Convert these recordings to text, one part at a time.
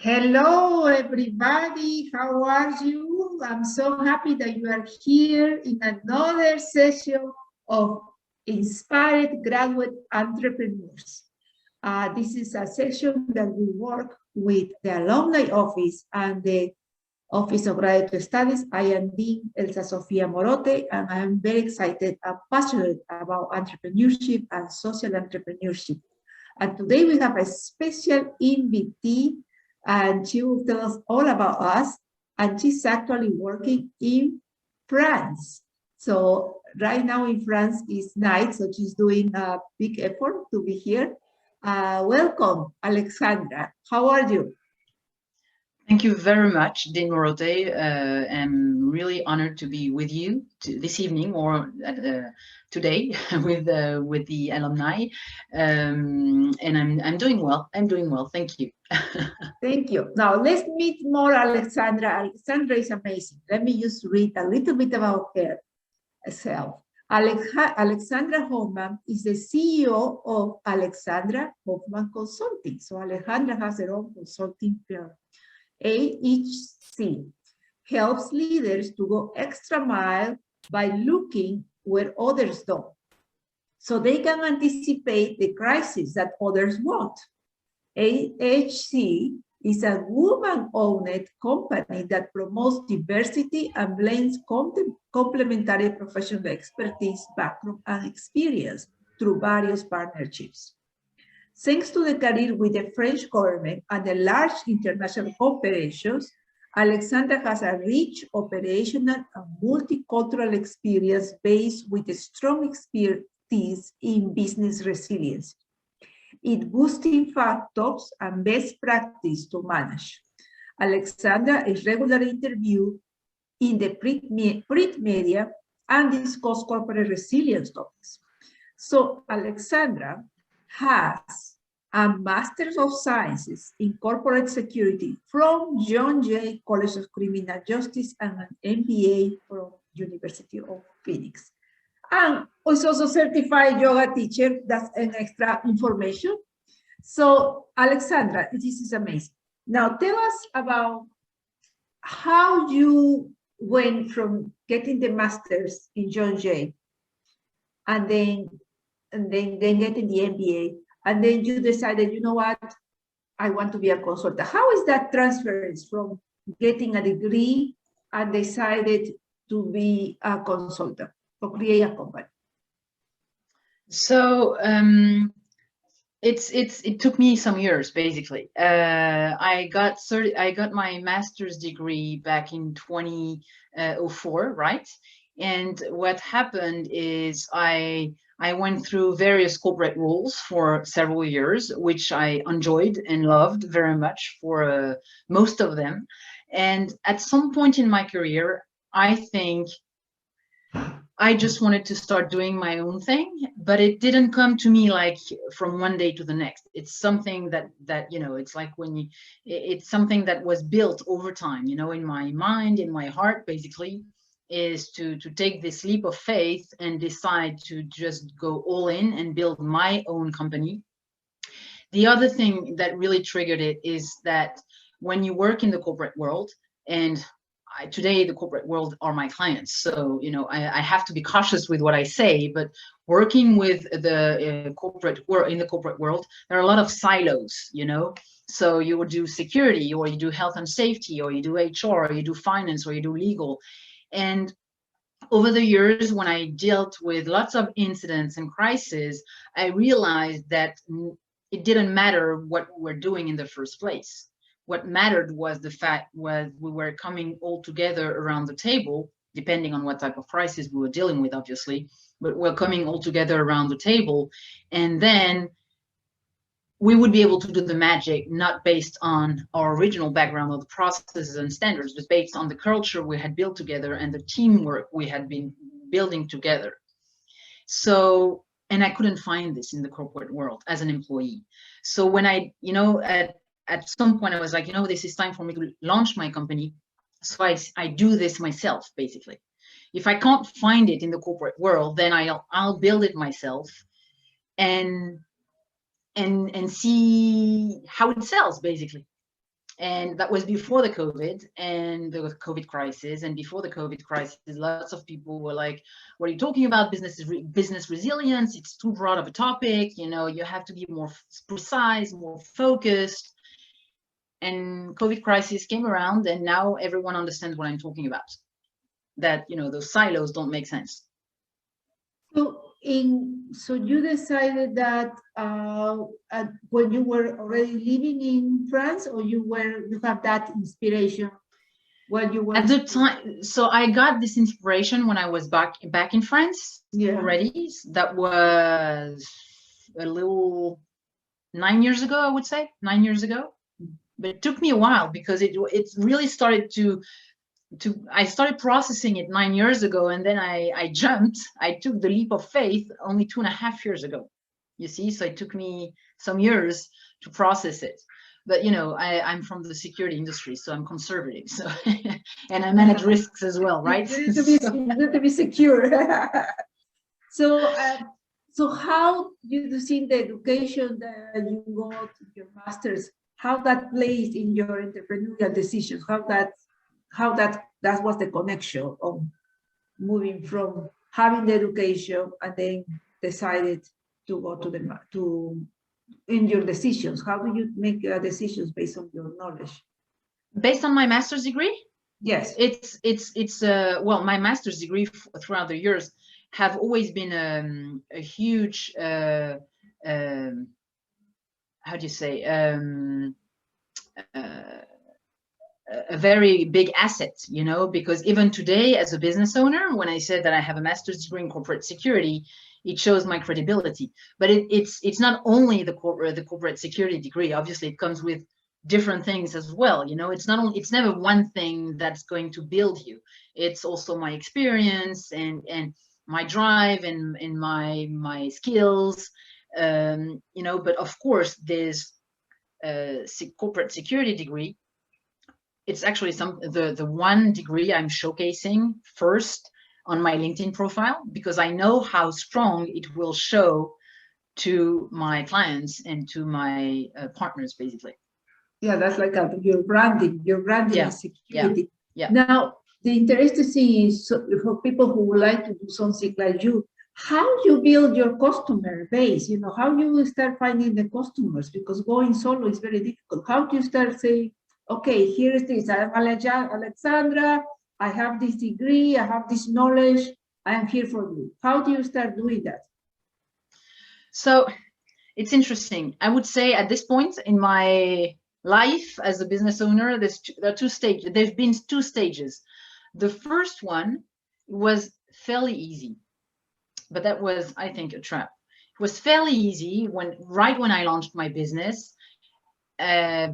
Hello, everybody. How are you? I'm so happy that you are here in another session of Inspired Graduate Entrepreneurs. This is a session that we work with the Alumni Office and the Office of Graduate Studies. I am Dean Elsa Sofia Morote, and I'm very excited and passionate about entrepreneurship and social entrepreneurship. And today we have a special invitee, and she will tell us all about us. And she's actually working in France. So right now in France is night, so she's doing a big effort to be here. Welcome, Alexandra. How are you? Thank you very much, Dean Morote. I'm really honored to be with you this evening or today with the alumni, and I'm doing well. I'm doing well. Thank you. Thank you. Now let's meet more Alexandra. Alexandra is amazing. Let me just read a little bit about herself. Alexandra Hoffman is the CEO of Alexandra Hoffman Consulting. So Alexandra has her own consulting firm. AHC helps leaders to go extra mile by looking where others don't, so they can anticipate the crisis that others won't. AHC is a woman-owned company that promotes diversity and blends complementary professional expertise, background, and experience through various partnerships. Thanks to the career with the French government and the large international operations, Alexandra has a rich operational and multicultural experience based with a strong expertise in business resilience, in boosting factors and best practice to manage. Alexandra is regularly interviewed in the print media and discuss corporate resilience topics. So Alexandra has a Master's of Sciences in Corporate Security from John Jay College of Criminal Justice and an MBA from University of Phoenix. And is also certified yoga teacher. That's an extra information. So Alexandra, this is amazing. Now tell us about how you went from getting the Master's in John Jay and then getting the MBA, and then you decided, you know what, I want to be a consultant. How is that transference from getting a degree and decided to be a consultant or create a company? So it took me some years, basically. I got my master's degree back in 2004, right? And what happened is I went through various corporate roles for several years, which I enjoyed and loved very much for most of them. And at some point in my career, I think I just wanted to start doing my own thing, but it didn't come to me like from one day to the next. It's something that you know, it's like when it's something that was built over time, you know, in my mind, in my heart, basically, is to take this leap of faith and decide to just go all in and build my own company. The other thing that really triggered it is that when you work in the corporate world, and today the corporate world are my clients, so you know I have to be cautious with what I say, but working with the corporate world, in the corporate world, there are a lot of silos, you know. So you would do security, or you do health and safety, or you do HR, or you do finance, or you do legal. And over the years, when I dealt with lots of incidents and crises, I realized that it didn't matter what we were doing in the first place. What mattered was the fact was we were coming all together around the table, depending on what type of crisis we were dealing with, obviously, but we're coming all together around the table. And then we would be able to do the magic, not based on our original background of the processes and standards, but based on the culture we had built together and the teamwork we had been building together. So, and I couldn't find this in the corporate world as an employee. So when I, you know, at some point I was like, you know, this is time for me to launch my company. So I do this myself, basically. If I can't find it in the corporate world, then I'll build it myself and see how it sells, basically. And that was before the COVID and the COVID crisis. And before the COVID crisis, lots of people were like, what are you talking about? Business resilience. It's too broad of a topic. You know, you have to be more precise, more focused. And COVID crisis came around, and now everyone understands what I'm talking about. That, you know, those silos don't make sense. So you decided that when you were already living in France, or you have that inspiration when you were at the time? So I got this inspiration when I was back in France already. That was a little 9 years ago, I would say 9 years ago. But it took me a while because it really started to I started processing it 9 years ago, and then I took the leap of faith only 2.5 years ago, you see. So it took me some years to process it. But, you know, I'm from the security industry, so I'm conservative. So, and I manage risks as well, right? You need to be secure. So how do you see the education that you got, your master's, how that plays in your entrepreneurial decisions? How that was the connection of moving from having the education and then decided to go in your decisions? How do you make decisions based on your knowledge? Based on my master's degree? Yes. It's well, my master's degree throughout the years have always been a huge how do you say a very big asset, you know, because even today as a business owner, when I said that I have a master's degree in corporate security, it shows my credibility. But it's not only the corporate security degree. Obviously, it comes with different things as well. You know, it's never one thing that's going to build you. It's also my experience and my drive and my skills. You know, but of course, there's corporate security degree. It's actually the one degree I'm showcasing first on my LinkedIn profile, because I know how strong it will show to my clients and to my partners, basically. Yeah, that's like your branding is security. Yeah. Now, the interesting thing is, for people who would like to do something like you, how you build your customer base, you know, how you start finding the customers, because going solo is very difficult. How do you start saying, okay, here is this, I'm Alexandra, I have this degree, I have this knowledge, I am here for you. How do you start doing that? So it's interesting. I would say at this point in my life as a business owner, there are two stages. There've been two stages. The first one was fairly easy, but that was, I think, a trap. It was fairly easy right when I launched my business,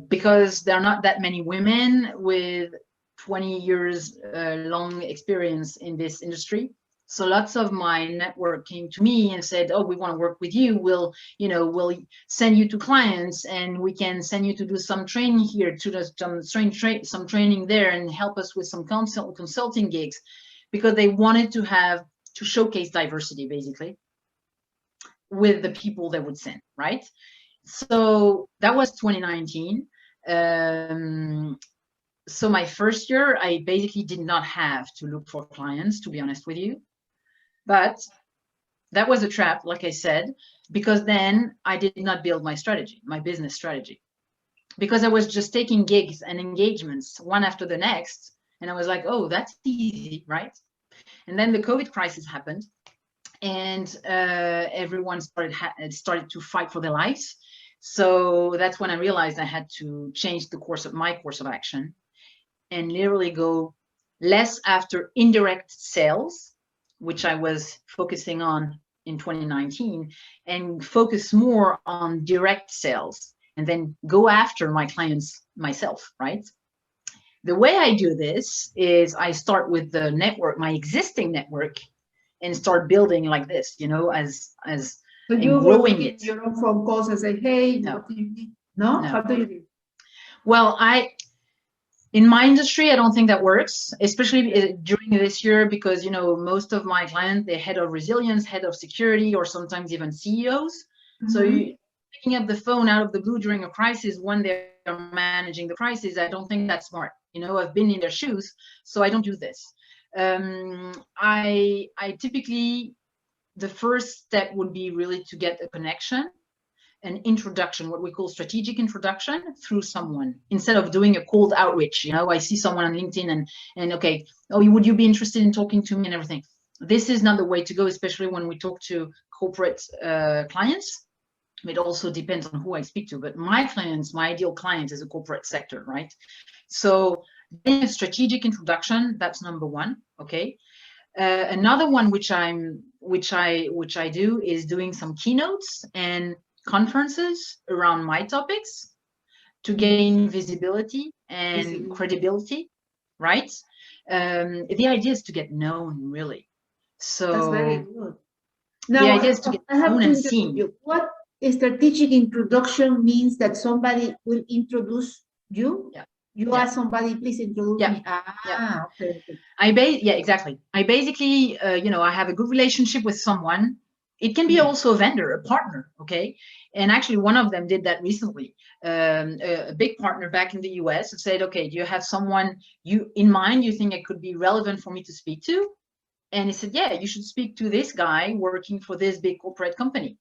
because there are not that many women with 20 years long experience in this industry. So lots of my network came to me and said, oh, we want to work with you. We'll send you to clients, and we can send you to do some training here, to do some training there, and help us with some consulting gigs, because they wanted to showcase diversity, basically, with the people they would send, right? So that was 2019. So my first year, I basically did not have to look for clients, to be honest with you. But that was a trap, like I said, because then I did not build my strategy, my business strategy, because I was just taking gigs and engagements one after the next. And I was like, oh, that's easy, right? And then the COVID crisis happened, and everyone started to fight for their lives. So that's when I realized I had to change my course of action, and literally go less after indirect sales, which I was focusing on in 2019, and focus more on direct sales, and then go after my clients myself, right? The way I do this is I start with the network, my existing network, and start building like this, you know, as so you growing it. Your own phone calls and say, hey, no. What do you need? No? How do you do? Well, in my industry, I don't think that works, especially during this year, because, you know, most of my clients, they're head of resilience, head of security, or sometimes even CEOs. Mm-hmm. So picking up the phone out of the blue during a crisis when they're managing the crisis, I don't think that's smart. You know, I've been in their shoes, so I don't do this. I typically, the first step would be really to get a connection, an introduction, what we call strategic introduction through someone, instead of doing a cold outreach. You know, I see someone on LinkedIn and okay, oh, would you be interested in talking to me and everything? This is not the way to go, especially when we talk to corporate clients. It also depends on who I speak to, but my clients, my ideal client is a corporate sector, right? So a strategic introduction, that's number one. Okay. Another one which I do is doing some keynotes and conferences around my topics to gain visibility and credibility, right? The idea is to get known, really. So that's very good. Now, the idea is to get known and seen. What a strategic introduction means that somebody will introduce you. Yeah. You ask somebody, please introduce me. Okay. Exactly. I basically, I have a good relationship with someone. It can be also a vendor, a partner, okay? And actually, one of them did that recently. A big partner back in the US said, okay, do you have someone in mind you think it could be relevant for me to speak to? And he said, yeah, you should speak to this guy working for this big corporate company,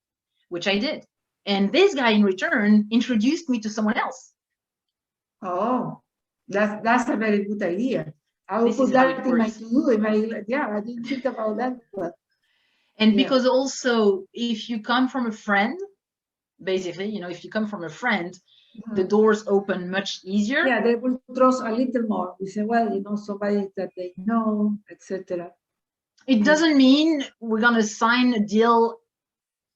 which I did. And this guy in return introduced me to someone else. Oh, that's a very good idea. I will put that in my to-do. I didn't think about that. But, because also, if you come from a friend, basically, if you come from a friend, the doors open much easier. Yeah, they will trust a little more. We say, well, somebody that they know, etc. It doesn't mean we're going to sign a deal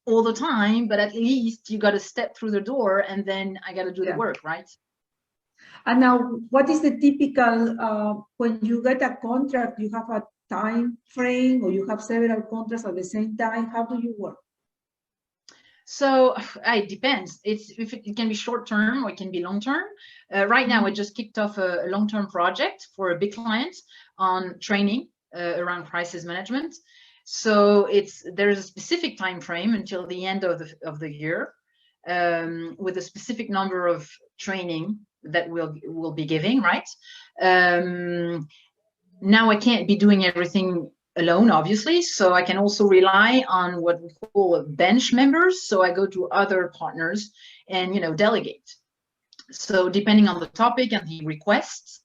all the time, but at least you got to step through the door and then I got to do the work, right? And now, what is the typical, when you get a contract, you have a time frame or you have several contracts at the same time? How do you work? So it depends. It can be short term or it can be long term. Right now, I just kicked off a long term project for a big client on training around crisis management. So there's a specific time frame until the end of the year, with a specific number of training that we'll be giving, right? Now I can't be doing everything alone, obviously, so I can also rely on what we call bench members. So I go to other partners and delegate. So depending on the topic and the requests,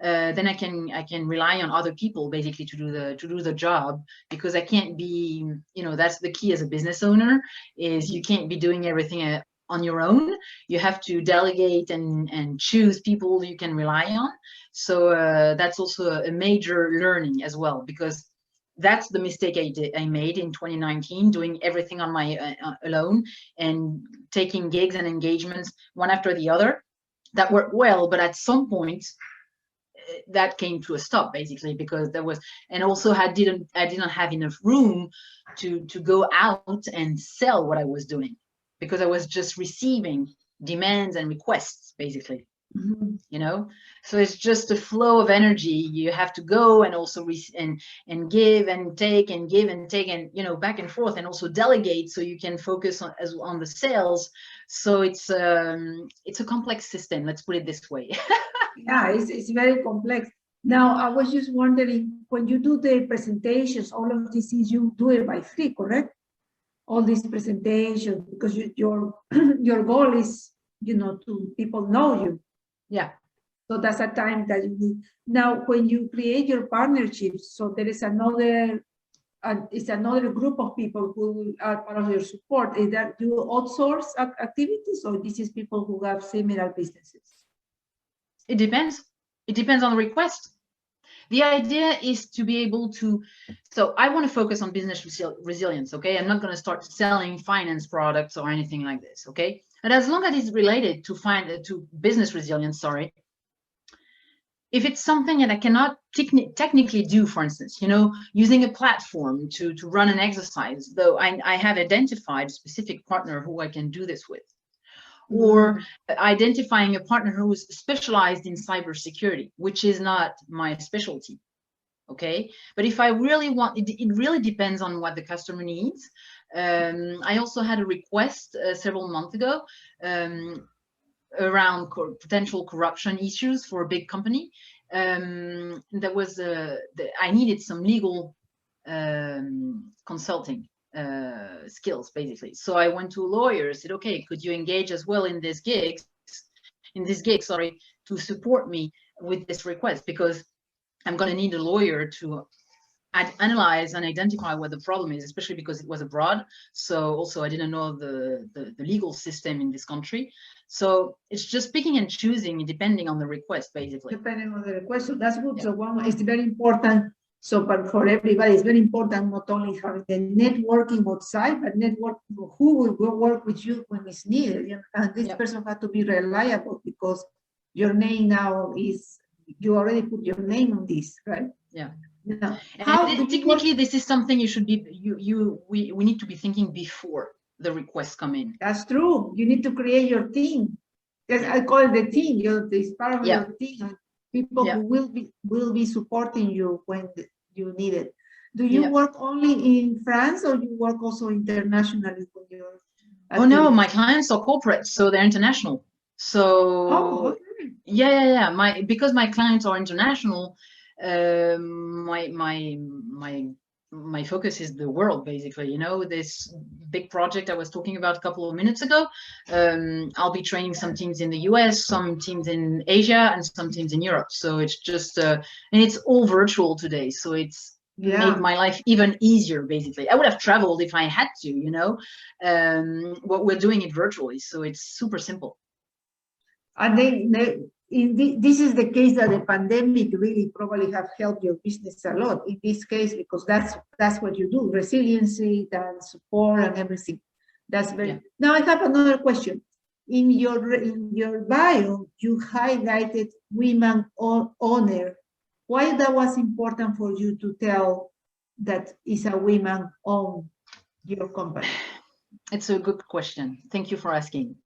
then I can rely on other people basically to do the job, because I can't be, that's the key as a business owner, is you can't be doing everything on your own. You have to delegate and choose people you can rely on. So that's also a major learning as well, because that's the mistake I made in 2019, doing everything on my alone and taking gigs and engagements one after the other. That worked well, but at some point that came to a stop, basically, because there was, and also I didn't have enough room to go out and sell what I was doing, because I was just receiving demands and requests, basically. So it's just a flow of energy. You have to go and also and give and take and give and take, and back and forth, and also delegate so you can focus on the sales. So it's a complex system, let's put it this way. Yeah, it's very complex. Now, I was just wondering, when you do the presentations, all of these things, you do it by free, correct? All these presentations, because your goal is, to people know you. Yeah. So that's a time that you need. Now, when you create your partnerships, so there is another group of people who are part of your support. Is that you outsource activities, or this is people who have similar businesses? It depends. It depends on the request. The idea is to be able to, so I want to focus on business resilience, okay? I'm not going to start selling finance products or anything like this, okay? But as long as it's related to business resilience, sorry, if it's something that I cannot technically do, for instance, using a platform to run an exercise, though I have identified a specific partner who I can do this with, or identifying a partner who is specialized in cybersecurity, which is not my specialty. Okay, but if I really want, it really depends on what the customer needs. I also had a request several months ago around potential corruption issues for a big company. There was I needed some legal consulting skills, basically. So I went to a lawyer, said, okay, could you engage as well in this gig, sorry, to support me with this request, because I'm going to need a lawyer to analyze and identify what the problem is, especially because it was abroad. So also I didn't know the legal system in this country. So it's just picking and choosing depending on the request, basically. Depending on the request. So that's good. Yeah. So one, it's very important. So, but for everybody, it's very important not only having the networking outside, but network who will go work with you when it's needed. You know? And this person has to be reliable, because your name now is, you already put your name on this, right? Yeah. Yeah. And technically, this is something you should be, we need to be thinking before the requests come in. That's true. You need to create your team. Yes, I call it the team. It's part of your team. People who will be supporting you when you need it. Do you work only in France, or you work also internationally when you're? Oh no, my clients are corporate, so they're international. So okay. Because my clients are international, my focus is the world, basically. You know, this big project I was talking about a couple of minutes ago, I'll be training some teams in the US, some teams in Asia, and some teams in Europe. So it's just and it's all virtual today, so it's made my life even easier, basically. I would have traveled if I had to, you know, what we're doing it virtually, so it's super simple. And this is the case that the pandemic really probably have helped your business a lot in this case, because that's what you do, resiliency and support and everything. That's very. Now I have another question. In your bio, you highlighted women owner. Why that was important for you to tell that is a women own your company? It's a good question. Thank you for asking.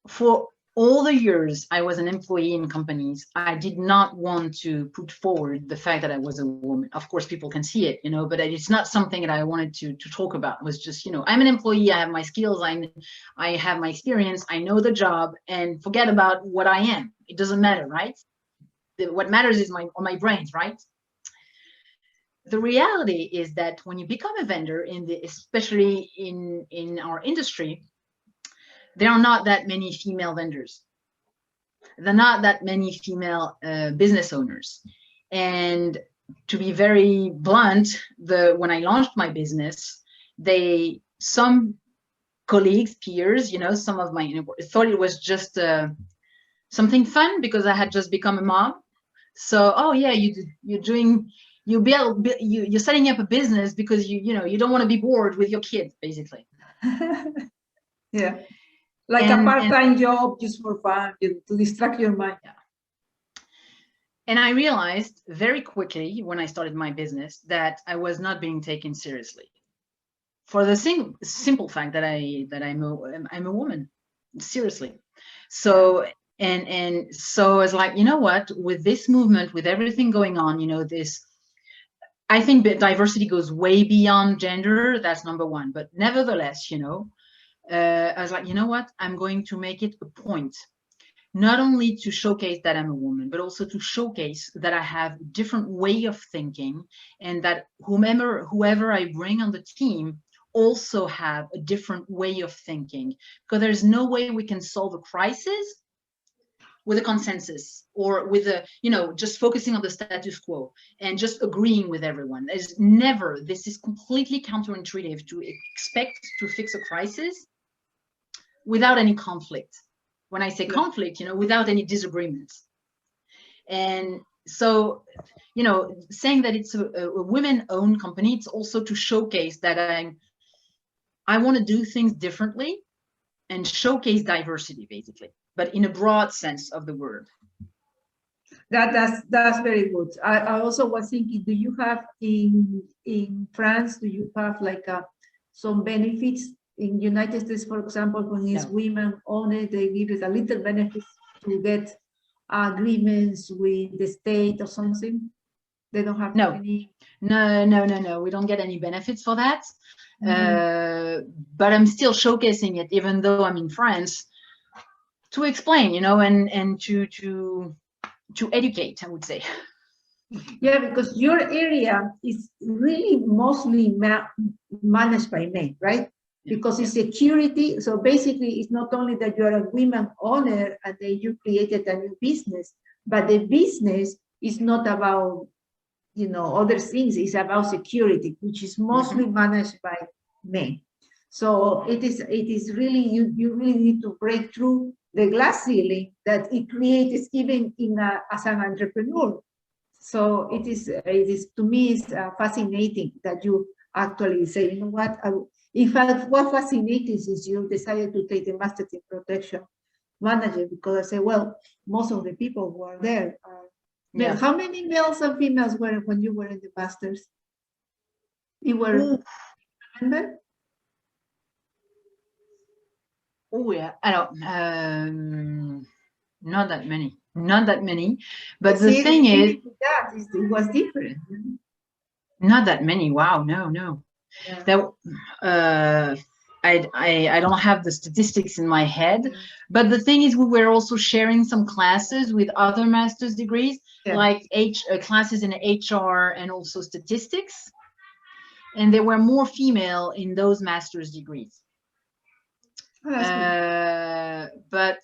For all the years I was an employee in companies, I did not want to put forward the fact that I was a woman. Of course, people can see it, you know, but it's not something that I wanted to talk about. It was just, you know, I'm an employee, I have my skills, I have my experience, I know the job, and forget about what I am. It doesn't matter, right? What matters is my brains, right? The reality is that when you become a vendor, especially in our industry, there are not that many female vendors. There are not that many female business owners. And to be very blunt, when I launched my business, some colleagues, peers, you know, some of my thought it was just something fun because I had just become a mom. So, oh yeah, you're setting up a business because you don't want to be bored with your kids, basically. Yeah. Like a part-time job just for fun, to distract your mind. Yeah. And I realized very quickly when I started my business that I was not being taken seriously, for the simple fact that I'm a woman, seriously. So and so I was like, you know what? With this movement, with everything going on, you know, I think that diversity goes way beyond gender. That's number one. But nevertheless, you know. I was like, you know what? I'm going to make it a point, not only to showcase that I'm a woman, but also to showcase that I have a different way of thinking, and that whoever I bring on the team also have a different way of thinking. Because there's no way we can solve a crisis with a consensus, or with just focusing on the status quo and just agreeing with everyone. This is completely counterintuitive to expect to fix a crisis without any conflict. When I say conflict, you know, without any disagreements. And so, you know, saying that it's a women-owned company, it's also to showcase that I want to do things differently and showcase diversity, basically, but in a broad sense of the word. That's very good. I also was thinking, do you have in France, do you have like some benefits? In United States, for example, when it's women own it, they give us a little benefit to get agreements with the state or something. They don't have No. any. No. We don't get any benefits for that. But I'm still showcasing it, even though I'm in France, to explain, and to educate, I would say. Yeah, because your area is really mostly managed by men, right? Because it's security. So basically, it's not only that you're a women owner and then you created a new business, but the business is not about, other things. It's about security, which is mostly managed by men. So it is really, you really need to break through the glass ceiling that it creates even as an entrepreneur. So it is to me, it's fascinating that you actually say, you know what, in fact, what fascinates is you decided to take the Master's in Protection Manager, because I say, well, most of the people who are there are males. How many males and females were when you were in the Masters? You were, remember? Oh yeah, I don't, not that many. Not that many, but the thing is, it was different. Not that many. Wow, no. Yeah. That I don't have the statistics in my head, but the thing is, we were also sharing some classes with other master's degrees, like classes in HR and also statistics, and there were more female in those master's degrees. But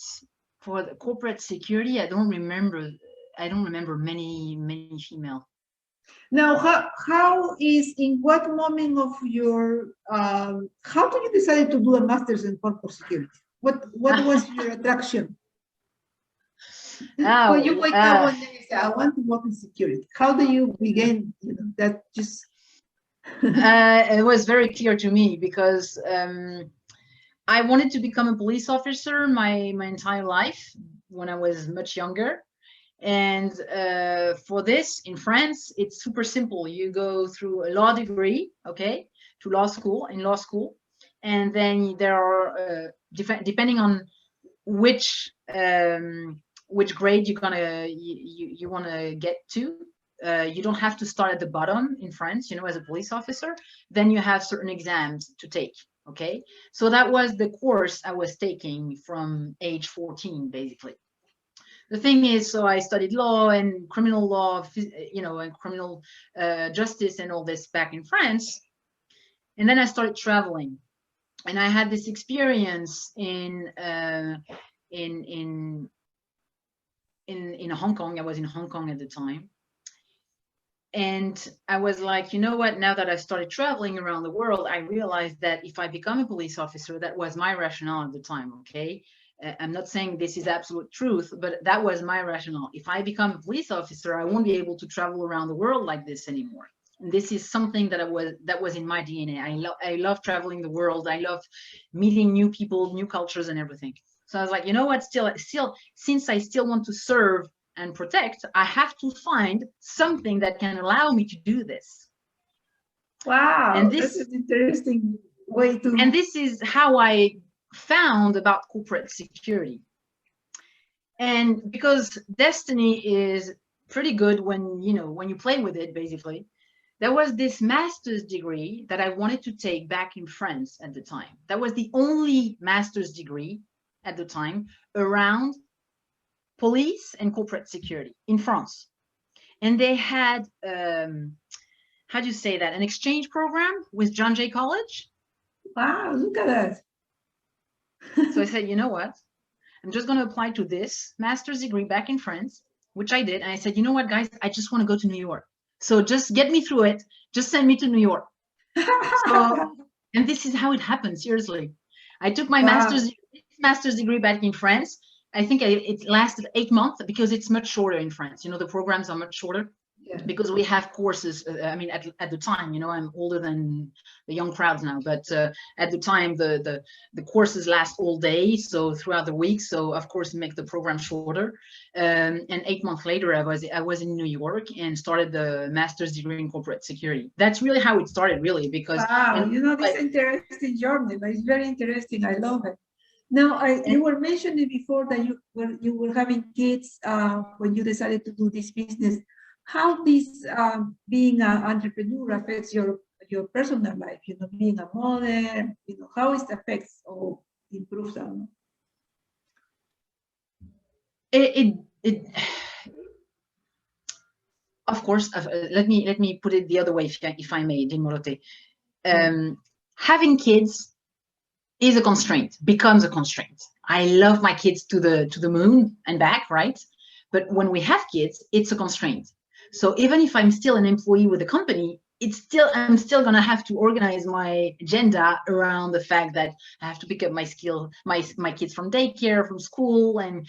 for the corporate security, I don't remember many female. Now, how is, in what moment of your, how did you decide to do a master's in corporate security? What was your attraction? When you wake up one day and say, I want to work in security, how do you begin, that just? It was very clear to me, because I wanted to become a police officer my entire life when I was much younger. And for this, in France, it's super simple. You go through a law degree, okay, to law school, and then there are, depending on which grade you want to get to, you don't have to start at the bottom in France, as a police officer. Then you have certain exams to take, okay? So that was the course I was taking from age 14, basically. The thing is, so I studied law and criminal law, and criminal justice and all this back in France. And then I started traveling, and I had this experience in Hong Kong. I was in Hong Kong at the time. And I was like, you know what, now that I started traveling around the world, I realized that if I become a police officer, that was my rationale at the time, okay? I'm not saying this is absolute truth, but that was my rationale. If I become a police officer, I won't be able to travel around the world like this anymore. And this is something that was in my DNA. I love traveling the world. I love meeting new people, new cultures, and everything. So I was like, you know what? Still, since I still want to serve and protect, I have to find something that can allow me to do this. Wow, and this is an interesting way to. And this is how I found about corporate security. And because destiny is pretty good when you play with it, basically, there was this master's degree that I wanted to take back in France at the time. That was the only master's degree at the time around police and corporate security in France. And they had, how do you say that, an exchange program with John Jay College. Wow, look at that. So I said, you know what? I'm just going to apply to this master's degree back in France, which I did. And I said, you know what, guys, I just want to go to New York. So just get me through it. Just send me to New York. And this is how it happened, seriously. I took my master's degree back in France. I think it lasted 8 months, because it's much shorter in France. The programs are much shorter. Yeah. Because we have courses. I mean, at the time, I'm older than the young crowds now, but at the time, the courses last all day, so throughout the week. So of course, make the program shorter. And 8 months later, I was in New York and started the master's degree in corporate security. That's really how it started, really, because this interesting journey. It's very interesting. I love it. Now, you were mentioning before that you were having kids when you decided to do this business. how this being an entrepreneur affects your personal life, being a mother, how it affects or improves them. It of course, let me put it the other way, if I may, Dimorote. Having kids is a constraint, becomes a constraint. I love my kids to the moon and back, right? But when we have kids, it's a constraint. So even if I'm still an employee with a company, I'm still gonna have to organize my agenda around the fact that I have to pick up my kids from daycare, from school, and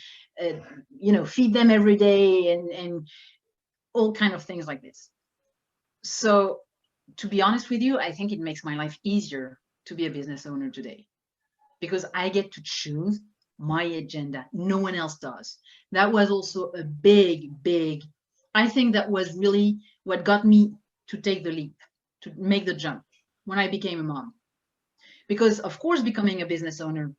feed them every day, and all kind of things like this. So to be honest with you, I think it makes my life easier to be a business owner today, because I get to choose my agenda. No one else does. That was also a big, I think that was really what got me to take the leap, to make the jump when I became a mom. Because of course, becoming a business owner,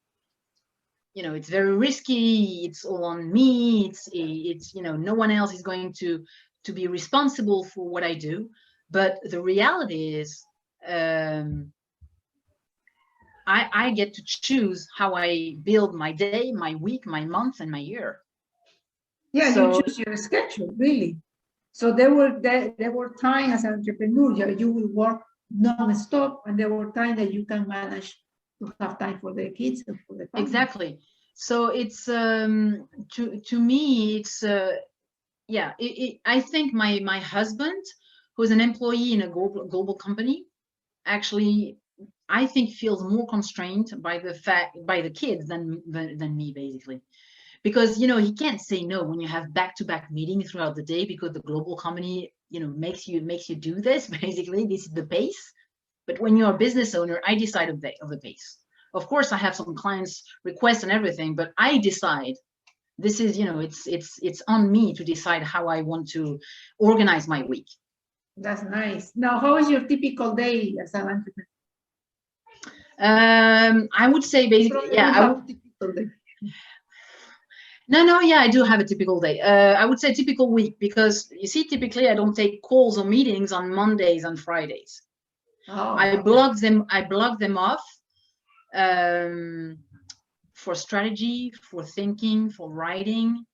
it's very risky. It's all on me. It's no one else is going to be responsible for what I do. But the reality is, I get to choose how I build my day, my week, my month, and my year. Yeah, so, you choose your schedule, really. So there were times as an entrepreneur, you will work non-stop, and there were times that you can manage to have time for the kids and for the family. Exactly. So it's to me, it's yeah. I think my husband, who's an employee in a global company, actually, I think feels more constrained by the kids than me, basically, because he can't say no when you have back-to-back meetings throughout the day, because the global company makes you do this. Basically, this is the pace. But when you're a business owner, I decide of the pace. Of course, I have some clients requests and everything, but I decide. This is it's on me to decide how I want to organize my week. That's nice. Now, how is your typical day as an entrepreneur? I would say basically, yeah. Yeah, I do have a typical day. I would say typical week, because you see, typically I don't take calls or meetings on Mondays and Fridays. Oh, I block them off for strategy, for thinking, for writing,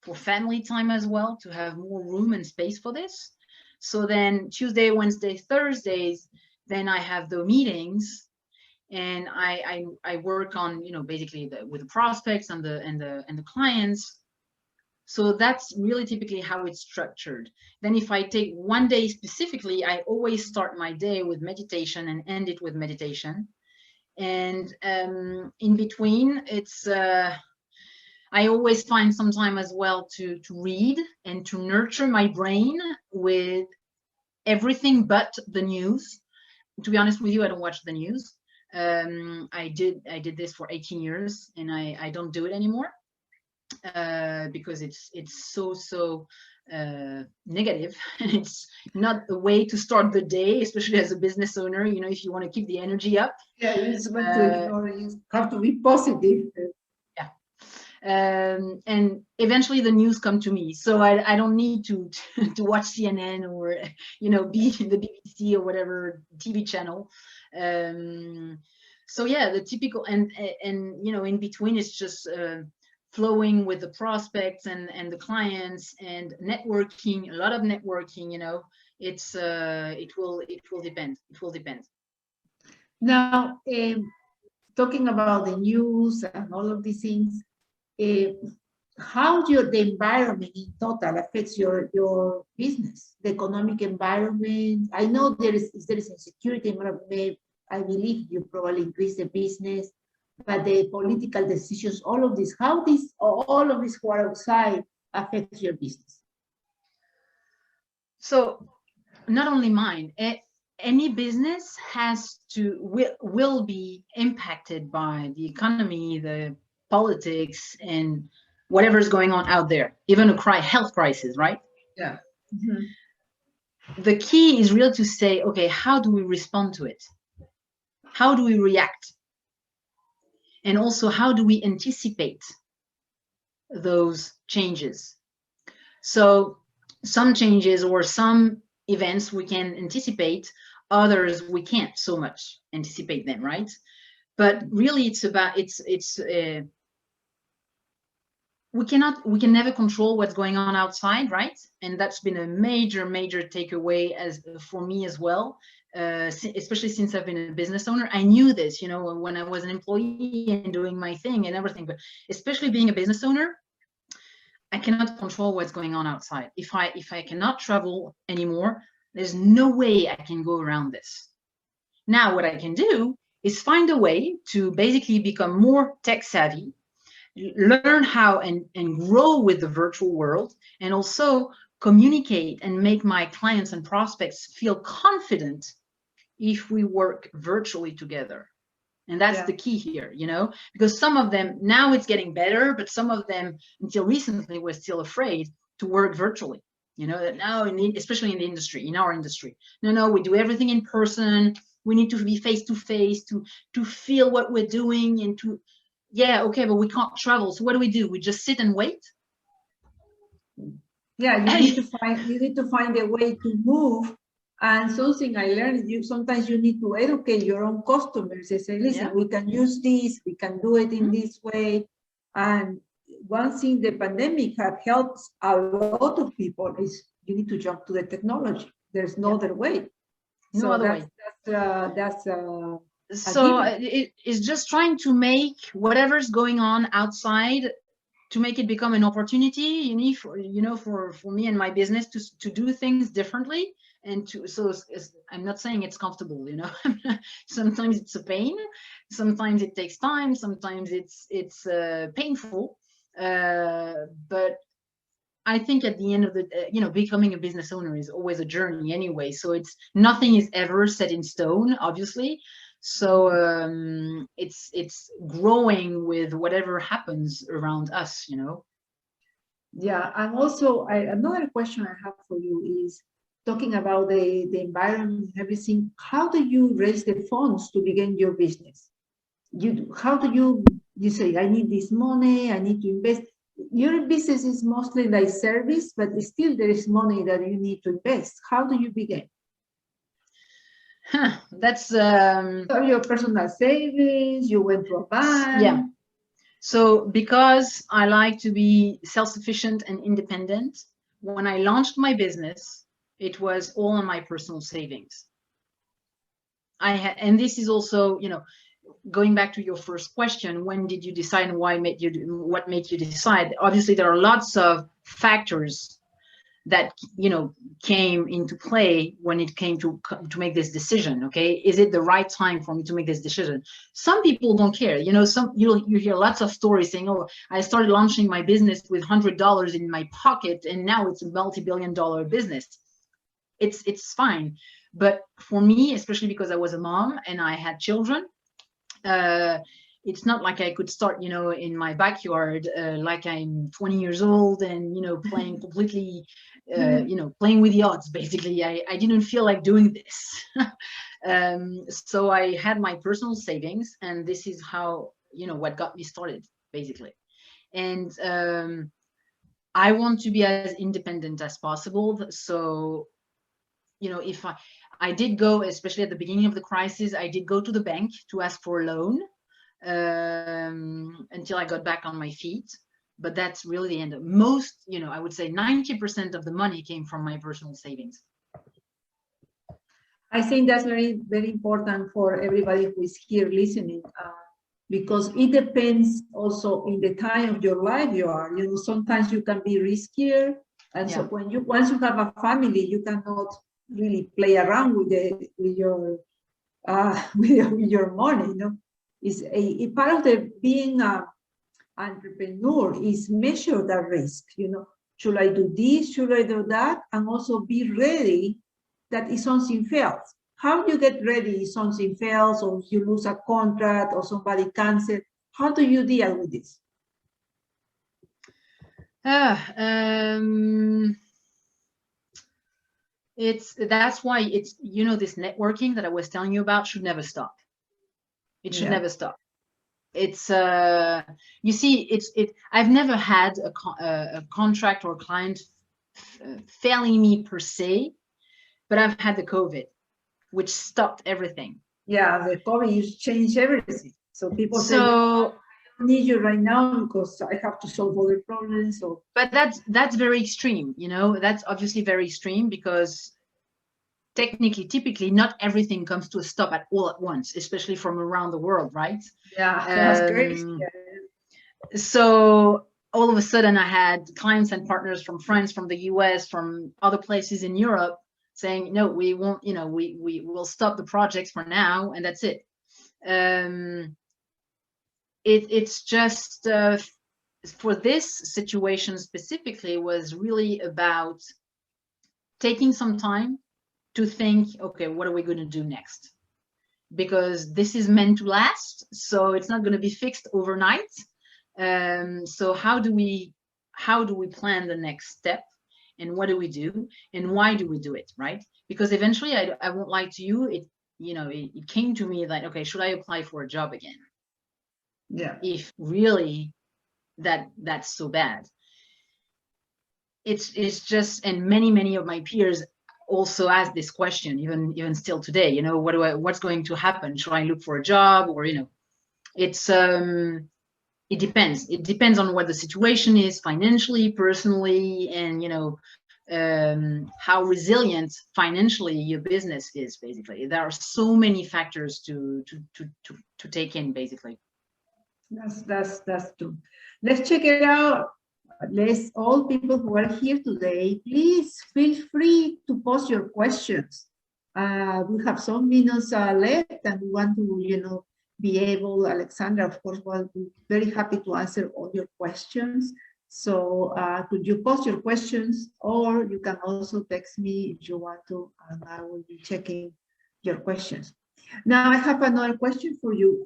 for family time as well, to have more room and space for this. So then Tuesday, Wednesday, Thursdays, then I have the meetings, and I work on basically with the prospects and the clients. So that's really typically how it's structured. Then if I take one day specifically, I always start my day with meditation and end it with meditation. And in between, it's I always find some time as well to read and to nurture my brain with everything but the news. To be honest with you, I don't watch the news. I did this for 18 years, and I don't do it anymore, because it's so negative. It's not the way to start the day, especially as a business owner. If you want to keep the energy up, yeah, you have to be positive. Yeah. And eventually the news come to me, so I don't need to watch CNN or be the BBC or whatever TV channel. So yeah, the typical, and in between, it's just flowing with the prospects and the clients, and networking, a lot of networking. It's it will depend. Now, talking about the news and all of these things, how the environment in total affects your business, the economic environment? I know there is insecurity. I believe you probably increase the business, but the political decisions, all of this who are outside affects your business. So not only mine, any business will be impacted by the economy, the politics, and whatever's going on out there, even a health crisis, right? Yeah. Mm-hmm. The key is really to say, okay, how do we respond to it? How do we react? And also, how do we anticipate those changes? So some changes or some events we can anticipate, others we can't so much anticipate them, right? But really it's about we can never control what's going on outside, right? And that's been a major takeaway as for me as well, especially since I've been a business owner. I knew this, you know, when I was an employee and doing my thing and everything, but especially being a business owner, I cannot control what's going on outside. If I cannot travel anymore, there's no way I can go around this. Now what I can do is find a way to basically become more tech savvy, learn how and grow with the virtual world, and also communicate and make my clients and prospects feel confident if we work virtually together. And that's the key here, you know, because some of them, now it's getting better, but some of them until recently were still afraid to work virtually. You know, that now, especially in the industry, in our industry, no, we do everything in person. We need to be face to face to feel what we're doing and to, yeah, okay, but we can't travel. So what do? We just sit and wait? Yeah, you need to find a way to move. And something I learned, sometimes you need to educate your own customers. They say, listen, we can use this, we can do it in this way. And one thing the pandemic had helped a lot of people is you need to jump to the technology. There's no other way. No other way. So it's just trying to make whatever's going on outside, to make it become an opportunity, for me and my business to do things differently. And I'm not saying it's comfortable, you know. Sometimes it's a pain, sometimes it takes time, sometimes it's painful, but I think at the end of the becoming a business owner is always a journey anyway. So nothing is ever set in stone, obviously. So it's growing with whatever happens around us, you know. Yeah, and also another question I have for you is talking about the environment and everything. How do you raise the funds to begin your business? How do you say, I need this money, I need to invest? Your business is mostly like service, but still there is money that you need to invest. How do you begin? That's so your personal savings, you went to a bank. Yeah. So because I like to be self-sufficient and independent, when I launched my business, it was all on my personal savings. And this is also, going back to your first question, when did you decide and what made you decide? Obviously, there are lots of factors that came into play when it came to make this decision. Okay, is it the right time for me to make this decision? Some people don't care. You hear lots of stories saying, oh, I started launching my business with $100 in my pocket and now it's a multi-billion-dollar business. It's fine. But for me, especially because I was a mom and I had children, it's not like I could start, in my backyard, like I'm 20 years old and, playing completely, playing with the odds, basically. I didn't feel like doing this. So I had my personal savings, and this is how, what got me started, basically. And I want to be as independent as possible. So, if I did go, especially at the beginning of the crisis, I did go to the bank to ask for a loan until I got back on my feet. But that's really the end of most, I would say 90% of the money came from my personal savings. I think that's very, very important for everybody who is here listening, because it depends also in the time of your life you are. Sometimes you can be riskier. And so once you have a family, you cannot really play around with your money. Is a part of the being an entrepreneur is measure that risk. Should I do this? Should I do that? And also be ready that if something fails. How do you get ready if something fails, or you lose a contract, or somebody cancels? How do you deal with this? That's why it's, this networking that I was telling you about should never stop. It should never stop. It's you see, I've never had a contract or a client failing me per se, but I've had the COVID, which stopped everything. Yeah, the COVID changed everything. So people say, So I need you right now because I have to solve other problems. So, but that's very extreme, you know, that's obviously very extreme, because typically not everything comes to a stop at all at once, especially from around the world, right? yeah, that's great. Yeah. So all of a sudden I had clients and partners from France, from the US, from other places in Europe saying, no, we won't, you know, we will stop the projects for now, and that's it. It's just for this situation specifically was really about taking some time to think, okay, what are we going to do next? Because this is meant to last, so it's not going to be fixed overnight. So how do we plan the next step, and what do we do, and why do we do it, right? Because eventually, I won't lie to you, it came to me that, okay, should I apply for a job again? Yeah. If really that's so bad. It's just, and many of my peers also ask this question, even still today, you know, what's going to happen? Should I look for a job? Or, you know, it's it depends on what the situation is financially, personally, and, you know, how resilient financially your business is. Basically, there are so many factors to take in, basically. That's true. Let's check it out. Let's, all people who are here today, please feel free to post your questions. We have some minutes left, and we want to, you know, be able, Alexandra, of course, will be very happy to answer all your questions. So could you post your questions, or you can also text me if you want to, and I will be checking your questions. Now I have another question for you.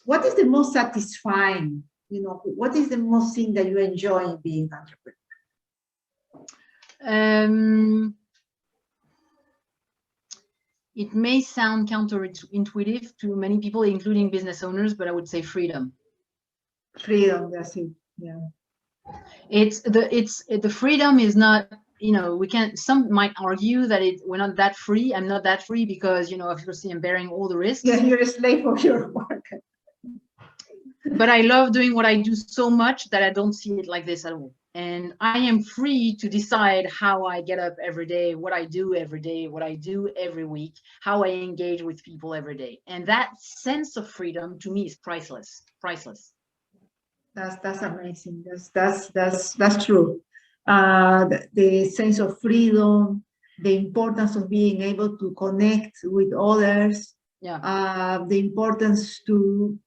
What is the most satisfying, you know, what is the most thing that you enjoy in being an entrepreneur? It may sound counterintuitive to many people, including business owners, but I would say freedom. Freedom, that's it. Yeah. The freedom is not, you know, some might argue that we're not that free. I'm not that free because, you know, obviously I'm bearing all the risks. Yeah, you're a slave of your work. But I love doing what I do so much that I don't see it like this at all. And I am free to decide how I get up every day, what I do every day, what I do every week, how I engage with people every day. And that sense of freedom to me is priceless. That's amazing. That's true. The sense of freedom, the importance of being able to connect with others. Yeah. The importance to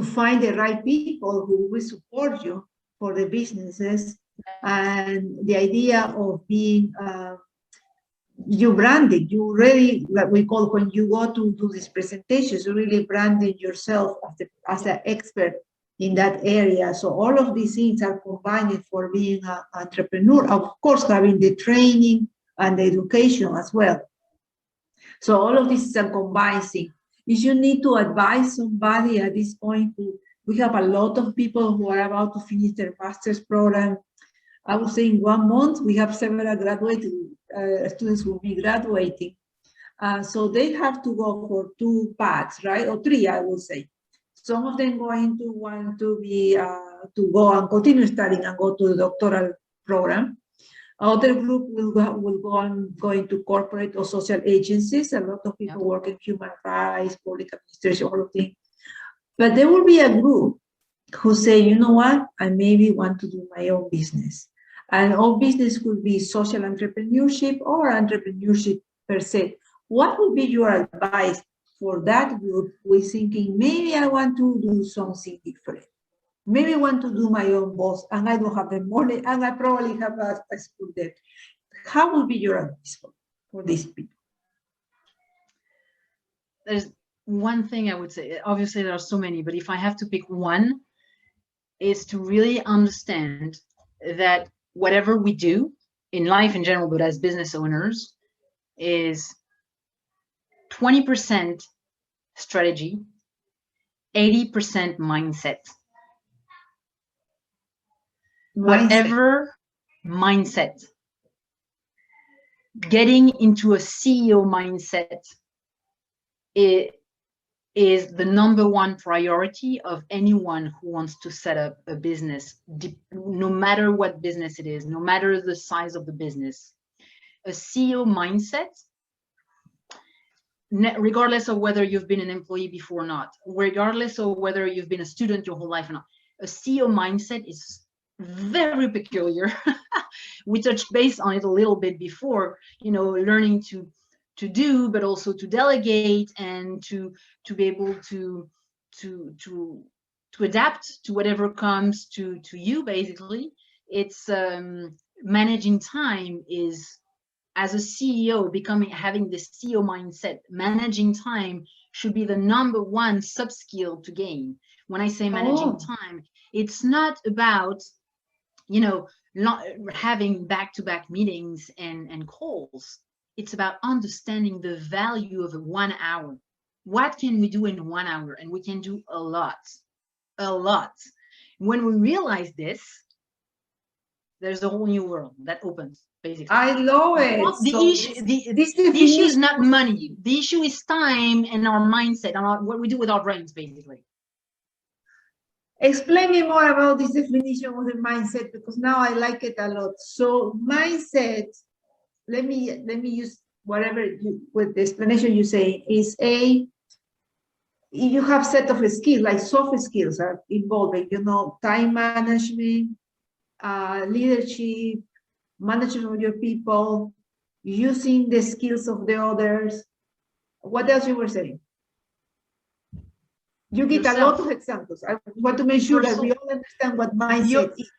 find the right people who will support you for the businesses, and the idea of being you branding. You really, like we call, when you go to do these presentations, you really branding yourself as an expert in that area. So all of these things are combined for being an entrepreneur. Of course, having the training and the education as well. So all of this is a combined thing. If you need to advise somebody at this point, we have a lot of people who are about to finish their master's program. I would say in 1 month, we have several graduating students who will be graduating. So they have to go for 2 paths, right? Or 3, I would say. Some of them going to want to be to go and continue studying and go to the doctoral program. Other group will go on going to corporate or social agencies. A lot of people work in human rights, public administration, all of things. But there will be a group who say, you know what, I maybe want to do my own business. And own business could be social entrepreneurship or entrepreneurship per se. What would be your advice for that group who is thinking, maybe I want to do something different? Maybe I want to do my own boss, and I don't have the money, and I probably have a school debt. How will be your advice for these people? There's one thing I would say. Obviously, there are so many, but if I have to pick one, is to really understand that whatever we do in life in general, but as business owners, is 20% strategy, 80% mindset. Whatever mindset. getting into a CEO mindset is the number one priority of anyone who wants to set up a business, no matter what business it is, no matter the size of the business. A CEO mindset, regardless of whether you've been an employee before or not, regardless of whether you've been a student your whole life or not, a CEO mindset is very peculiar. We touched base on it a little bit before, you know, learning to do, but also to delegate and to be able to adapt to whatever comes to you. Basically, it's managing time is, as a CEO, having this CEO mindset, managing time should be the number one sub skill to gain. When I say managing time, it's not about, you know, having back-to-back meetings and calls. It's about understanding the value of 1 hour. What can we do in 1 hour? And we can do a lot. When we realize this, there's a whole new world that opens, basically. I love it. The issue is not money. The issue is time and our mindset and what we do with our brains, basically. Explain me more about this definition of the mindset, because now I like it a lot. So mindset, let me use whatever with the explanation you say, is you have set of skills, like soft skills are involving, you know, time management, leadership, management of your people, using the skills of the others. What else you were saying? You give a lot of examples. I want to make sure that we all understand what mindset is.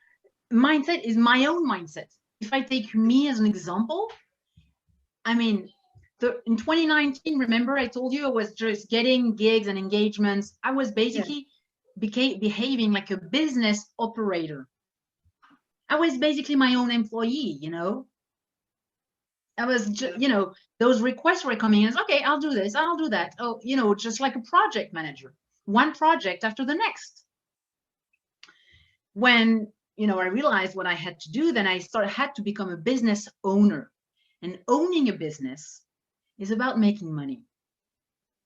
Mindset is my own mindset. If I take me as an example, I mean, in 2019, remember I told you I was just getting gigs and engagements. I was basically behaving like a business operator. I was basically my own employee, you know. I was just, you know, those requests were coming in. Okay, I'll do this, I'll do that. Oh, you know, just like a project manager, one project after the next. When, you know, I realized what I had to do, then I had to become a business owner. And owning a business is about making money.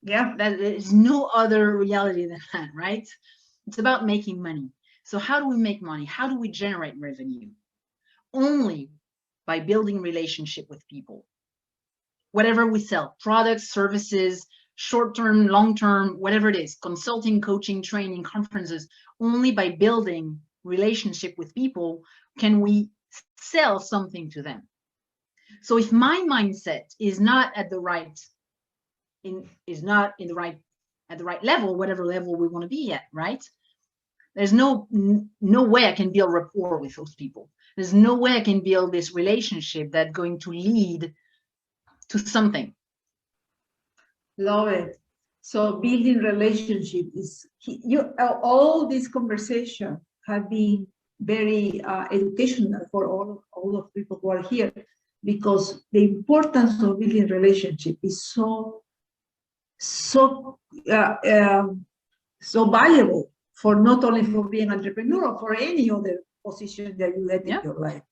Yeah. There is no other reality than that, right? It's about making money. So how do we make money? How do we generate revenue? Only by building relationship with people. Whatever we sell, products, services, short-term, long-term, whatever it is, consulting, coaching, training, conferences, only by building relationship with people can we sell something to them. So if my mindset is not at the right level, whatever level we want to be at, right? There's no way I can build rapport with those people. There's no way I can build this relationship that's going to lead to something. Love it. So building relationship is all this conversation have been very educational for all of people who are here, because the importance of building relationship is so valuable for not only for being an entrepreneur, or for any other position that you get in your life.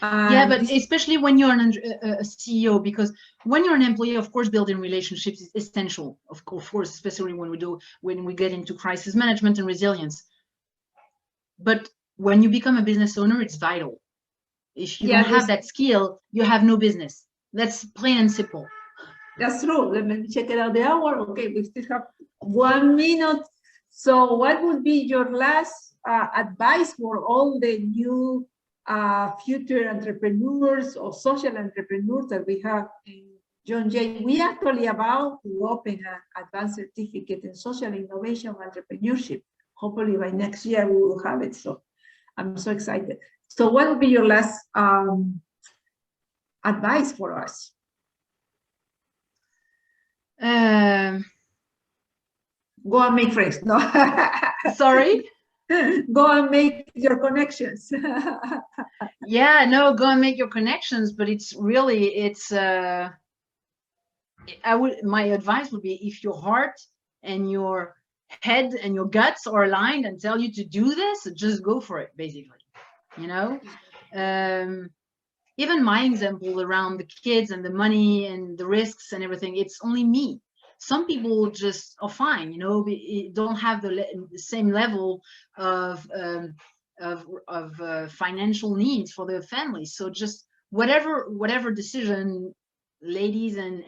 Yeah, but especially when you're a CEO, because when you're an employee, of course, building relationships is essential, of course, especially when we get into crisis management and resilience. But when you become a business owner, it's vital. If you don't have that skill, you have no business. That's plain and simple. That's true. Let me check it out the hour. Okay, we still have 1 minute. So what would be your last advice for all the new future entrepreneurs or social entrepreneurs that we have in John Jay? We actually about to open an advanced certificate in social innovation entrepreneurship. Hopefully by next year we will have it. So I'm so excited. So what would be your last advice for us? Go and make friends. No. Sorry? Go and make your connections. Yeah, no, go and make your connections, but it's really, my advice would be, if your heart and your head and your guts are aligned and tell you to do this, just go for it, basically. You know, even my example around the kids and the money and the risks and everything, it's only me. Some people just are fine, you know, don't have the same level of financial needs for their families. So just whatever decision ladies and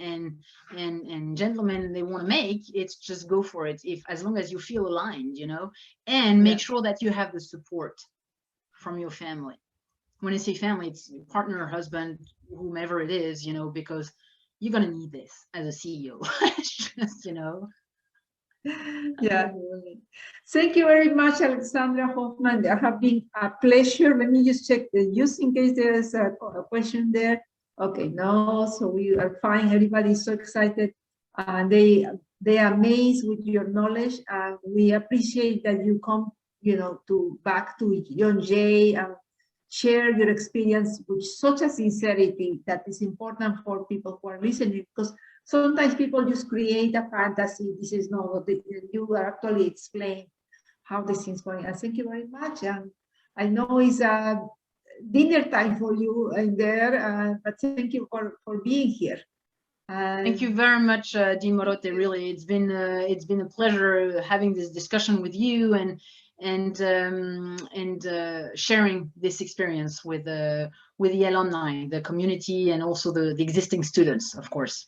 gentlemen they want to make, it's just go for it, if as long as you feel aligned, you know, and make sure that you have the support from your family. When I say family, it's partner, husband, whomever it is, you know, because you're gonna need this as a CEO. Just, you know. Yeah. Thank you very much, Alexandra Hoffman. There have been a pleasure. Let me just check the use in case there's a question there. Okay, no, so we are fine. Everybody's so excited. They are amazed with your knowledge. We appreciate that you come, you know, back to John Jay and share your experience with such a sincerity that is important for people who are listening, because sometimes people just create a fantasy. This is not what you are actually explain how this is going. And thank you very much. And I know it's a dinner time for you in there, but thank you for being here. Thank you very much, Dean Morote. Really, it's been a pleasure having this discussion with you and sharing this experience with the alumni, the community, and also the existing students, of course.